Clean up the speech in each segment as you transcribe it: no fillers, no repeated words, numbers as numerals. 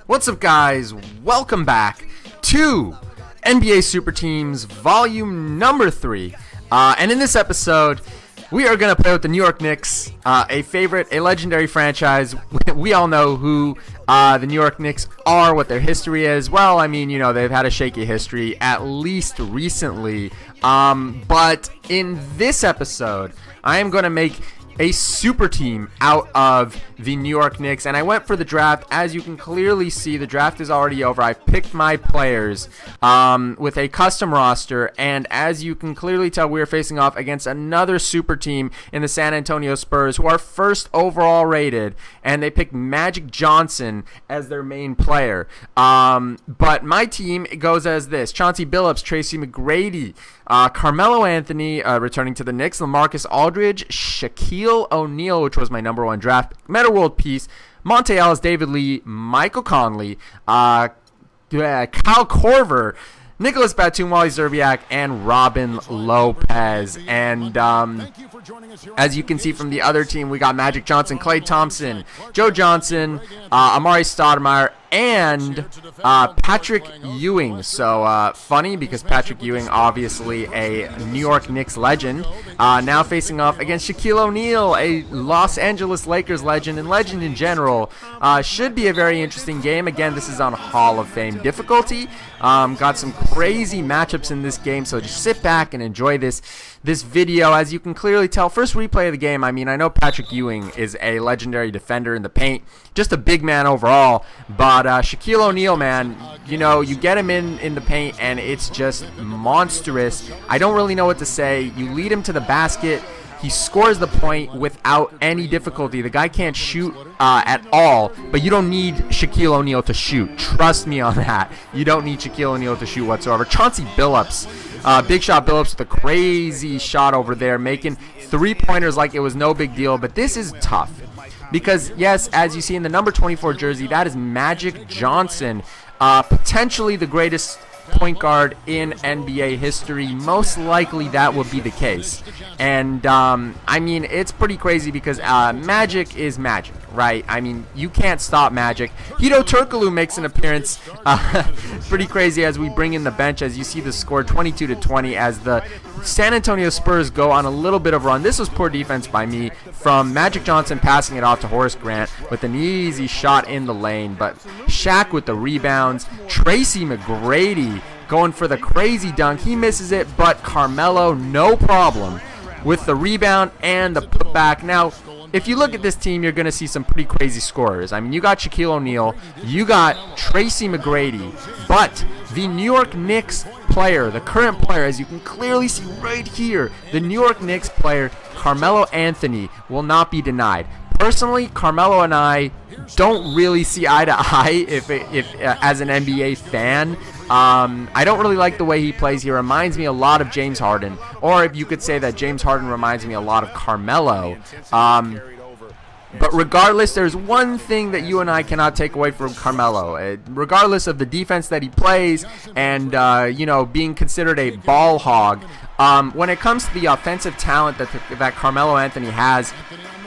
What's up, guys? Welcome back to NBA Super Teams Volume number 3. And in this episode, we are going to play with the New York Knicks, a favorite, a legendary franchise. We all know who the New York Knicks are, what their history is. Well, I mean, you know, they've had a shaky history, at least recently. But in this episode, I am going to make a super team out of the New York Knicks, and I went for the draft. As you can clearly see, the draft is already over. I picked my players with a custom roster, and as you can clearly tell, we are facing off against another super team in the San Antonio Spurs, who are first overall rated, and they picked Magic Johnson as their main player. But my team goes as this: Chauncey Billups, Tracy McGrady, Carmelo-Anthony returning to the Knicks, LaMarcus Aldridge, Shaquille O'Neal, which was my number 1 draft, Meta World Peace, Monte Ellis, David Lee, Michael Conley, Kyle Korver, Nicholas Batum, Wally Zerbiak, and Robin Lopez. And as you can see from the other team, we got Magic Johnson, Klay Thompson, Joe Johnson, Amari Stoudemire, and Patrick Ewing. So funny, because Patrick Ewing, obviously a New York Knicks legend, now facing off against Shaquille O'Neal, a Los Angeles Lakers legend and legend in general. Should be a very interesting game. Again, this is on Hall of Fame difficulty. Got some crazy matchups in this game, so just sit back and enjoy this video. As you can clearly tell, first replay of the game, I mean, I know Patrick Ewing is a legendary defender in the paint, just a big man overall, but Shaquille O'Neal, man, you know, you get him in the paint and it's just monstrous. I don't really know what to say. You lead him to the basket, he scores the point without any difficulty. The guy can't shoot at all, but you don't need Shaquille O'Neal to shoot. Trust me on that. You don't need Shaquille O'Neal to shoot whatsoever. Chauncey Billups, Big Shot Billups with a crazy shot over there, making 3-pointers like it was no big deal. But this is tough because, yes, as you see in the number 24 jersey, that is Magic Johnson, potentially the greatest point guard in NBA history. Most likely that would be the case. And I mean, it's pretty crazy because Magic is Magic, right? I mean, you can't stop Magic. Hedo Turkoglu makes an appearance. Pretty crazy as we bring in the bench. As you see the score 22-20 as the San Antonio Spurs go on a little bit of a run. This was poor defense by me from Magic Johnson, passing it off to Horace Grant with an easy shot in the lane. But Shaq with the rebounds. Tracy McGrady going for the crazy dunk. He misses it, but Carmelo, no problem with the rebound and the putback. Now, if you look at this team, you're going to see some pretty crazy scorers. I mean, you got Shaquille O'Neal, you got Tracy McGrady, but the New York Knicks player, the current player, as you can clearly see right here, the New York Knicks player, Carmelo-Anthony, will not be denied. Personally, Carmelo and I don't really see eye to eye if as an NBA fan. I don't really like the way he plays. He reminds me a lot of James Harden, or if you could say that James Harden reminds me a lot of Carmelo. But regardless, there's one thing that you and I cannot take away from Carmelo. Regardless of the defense that he plays and, you know, being considered a ball hog, when it comes to the offensive talent that Carmelo-Anthony has,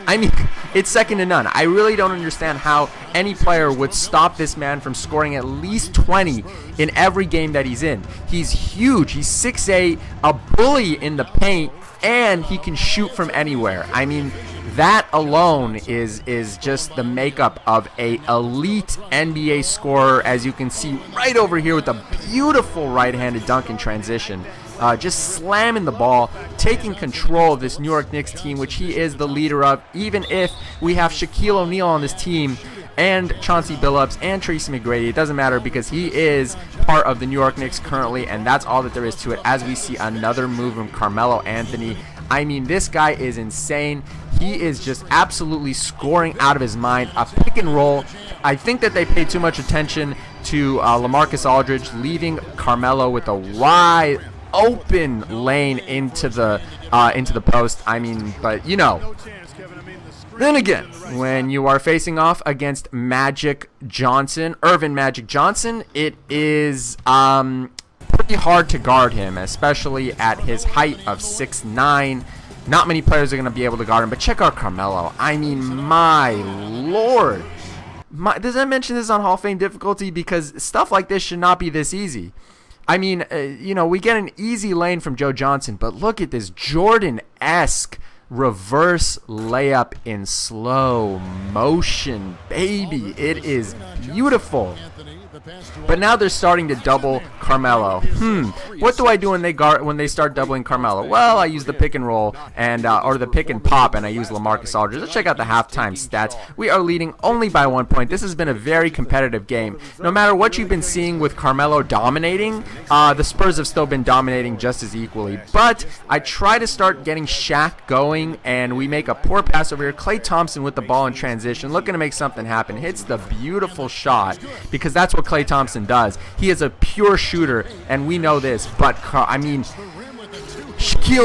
I mean, it's second to none. I really don't understand how any player would stop this man from scoring at least 20 in every game that he's in. He's huge. He's 6'8", a bully in the paint, and he can shoot from anywhere. I mean, that alone is just the makeup of a elite NBA scorer, as you can see right over here with a beautiful right-handed dunk in transition. Just slamming the ball, taking control of this New York Knicks team, which he is the leader of, even if we have Shaquille O'Neal on this team and Chauncey Billups and Tracy McGrady. It doesn't matter because he is part of the New York Knicks currently, and that's all that there is to it. As we see another move from Carmelo-Anthony. I mean, this guy is insane. He is just absolutely scoring out of his mind. A pick and roll. I think that they paid too much attention to LaMarcus Aldridge, leaving Carmelo with a wide open lane into the post. I mean, but you know, then again, when you are facing off against Magic Johnson, Irvin Magic Johnson, it is pretty hard to guard him, especially at his height of 6'9". Not many players are going to be able to guard him, but check out Carmelo. I mean, my lord. Does I mention this on Hall of Fame difficulty? Because stuff like this should not be this easy. I mean, we get an easy lane from Joe Johnson, but look at this Jordan-esque reverse layup in slow motion, baby. It is beautiful. But now they're starting to double Carmelo. What do I do when they start doubling Carmelo? Well, I use the pick and roll and or the pick and pop, and I use LaMarcus Aldridge. Let's check out the halftime stats. We are leading only by 1 point. This has been a very competitive game. No matter what you've been seeing with Carmelo dominating, the Spurs have still been dominating just as equally. But I try to start getting Shaq going, and we make a poor pass over here. Klay Thompson with the ball in transition, looking to make something happen. Hits the beautiful shot, because that's what Klay Thompson does. He is a pure shooter, and we know this. But Shaquille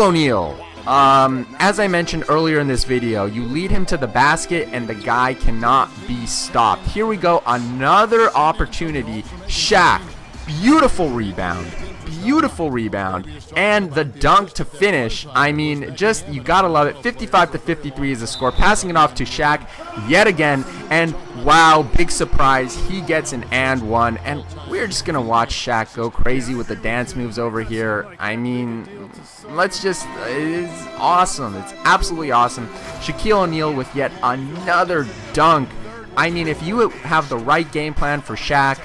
O'Neal, as I mentioned earlier in this video, you lead him to the basket and the guy cannot be stopped. Here we go, another opportunity. Shaq, beautiful rebound, and the dunk to finish. I mean, just, you gotta love it. 55-53 is the score. Passing it off to Shaq yet again, and wow, big surprise, he gets an and one, and we're just gonna watch Shaq go crazy with the dance moves over here. I mean, it's awesome. It's absolutely awesome. Shaquille O'Neal with yet another dunk. I mean, if you have the right game plan for Shaq,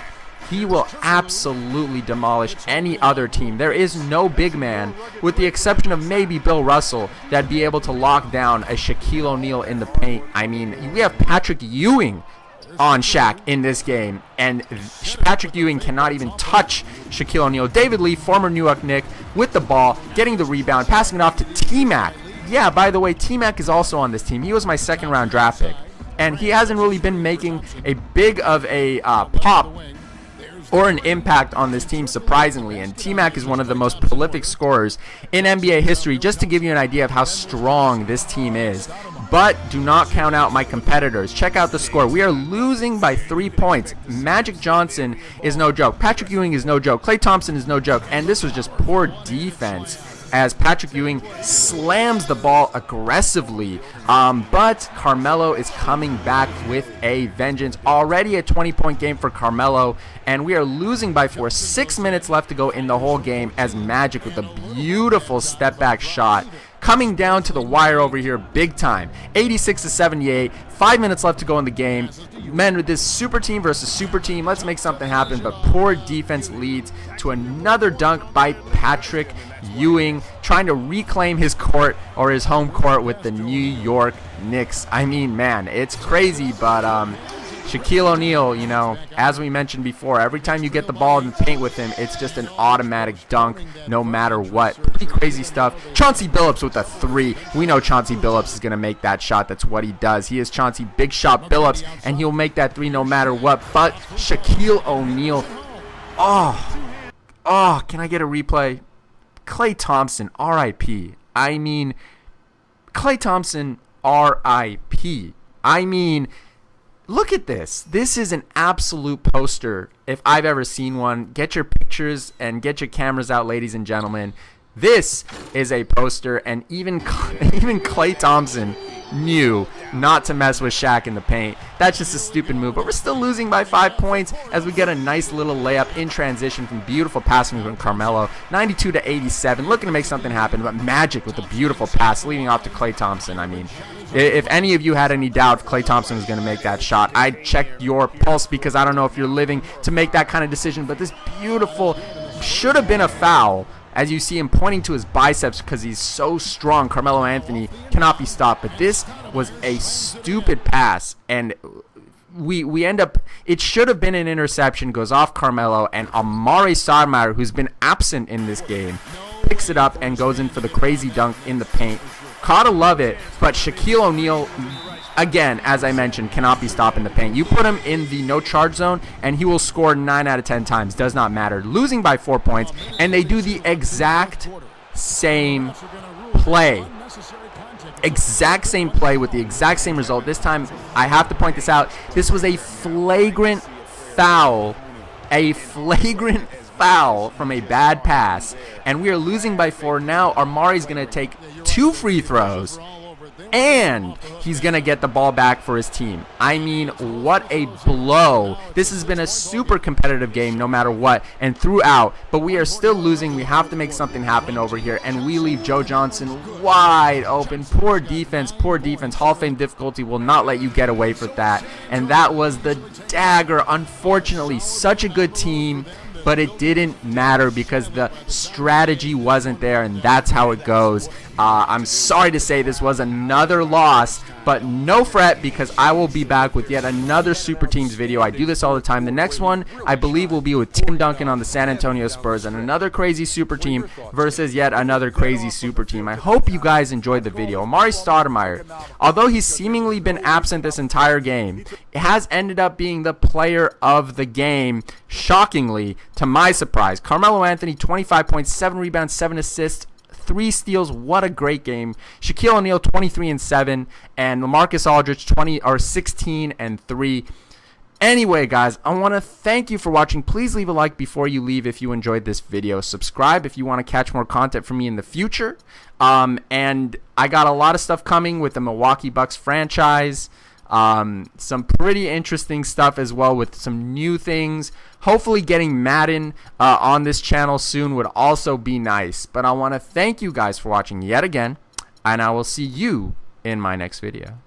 he will absolutely demolish any other team. There is no big man, with the exception of maybe Bill Russell, that'd be able to lock down a Shaquille O'Neal in the paint. I mean, we have Patrick Ewing on Shaq in this game, and Patrick Ewing cannot even touch Shaquille O'Neal. David Lee, former New York Knick, with the ball, getting the rebound, passing it off to T-Mac. Yeah, by the way, T-Mac is also on this team. He was my second-round draft pick, and he hasn't really been making a big of a pop or an impact on this team, surprisingly. And T-Mac is one of the most prolific scorers in NBA history, just to give you an idea of how strong this team is. But do not count out my competitors. Check out the score. We are losing by 3 points. Magic Johnson is no joke. Patrick Ewing is no joke. Klay Thompson is no joke. And this was just poor defense, as Patrick Ewing slams the ball aggressively. But Carmelo is coming back with a vengeance. Already a 20-point game for Carmelo, and we are losing by 4. 6 minutes left to go in the whole game, as Magic with a beautiful step-back shot coming down to the wire over here big time. 86-78. 5 minutes left to go in the game. Men, with this super team versus super team, let's make something happen. But poor defense leads to another dunk by Patrick Ewing, trying to reclaim his court, or his home court, with the New York Knicks. I mean, man, it's crazy, but Shaquille O'Neal, as we mentioned before, every time you get the ball in the paint with him, it's just an automatic dunk no matter what. Pretty crazy stuff. Chauncey Billups with a 3. We know Chauncey Billups is going to make that shot. That's what he does. He is Chauncey Big Shot Billups, and he'll make that 3 no matter what. But Shaquille O'Neal, can I get a replay? Klay Thompson, R.I.P. I mean, Klay Thompson, R.I.P. I mean, look at this. This is an absolute poster if I've ever seen one. Get your pictures and get your cameras out, ladies and gentlemen. This is a poster, and even Klay Thompson knew not to mess with Shaq in the paint. That's just a stupid move, but we're still losing by 5 points as we get a nice little layup in transition from beautiful passing from Carmelo. 92-87, looking to make something happen, but Magic with a beautiful pass leading off to Klay Thompson. I mean, if any of you had any doubt if Klay Thompson was going to make that shot, I'd check your pulse, because I don't know if you're living to make that kind of decision. But this beautiful, should have been a foul, as you see him pointing to his biceps because he's so strong. Carmelo Anthony cannot be stopped. But this was a stupid pass, and we end up, it should have been an interception, goes off Carmelo, and Amare Stoudemire, who's been absent in this game, picks it up and goes in for the crazy dunk in the paint. Gotta love it, but Shaquille O'Neal, again, as I mentioned, cannot be stopped in the paint. You put him in the no charge zone, and he will score 9 out of 10 times. Does not matter. Losing by 4 points, and they do the exact same play. Exact same play with the exact same result. This time, I have to point this out. This was a flagrant foul. A flagrant foul from a bad pass, and we are losing by 4. Now Amari's going to take 2 free throws. and he's going to get the ball back for his team. I mean, what a blow. This has been a super competitive game no matter what and throughout, but we are still losing. We have to make something happen over here, and we leave Joe Johnson wide open. Poor defense, poor defense. Hall of Fame difficulty will not let you get away with that, and that was the dagger. Unfortunately, such a good team, but it didn't matter because the strategy wasn't there, and that's how it goes. I'm sorry to say this was another loss, but no fret because I will be back with yet another Super Teams video. I do this all the time. The next one, I believe, will be with Tim Duncan on the San Antonio Spurs and another crazy Super Team versus yet another crazy Super Team. I hope you guys enjoyed the video. Amari Stoudemire, although he's seemingly been absent this entire game, it has ended up being the player of the game, shockingly, to my surprise. Carmelo Anthony, 25 points, 7 rebounds, 7 assists, 3 steals. What a great game. Shaquille O'Neal, 23-7, and LaMarcus Aldridge, 16-3. Anyway, guys, I want to thank you for watching. Please leave a like before you leave if you enjoyed this video. Subscribe if you want to catch more content from me in the future. And I got a lot of stuff coming with the Milwaukee Bucks franchise. Some pretty interesting stuff as well with some new things. Hopefully getting Madden on this channel soon would also be nice. But I want to thank you guys for watching yet again, and I will see you in my next video.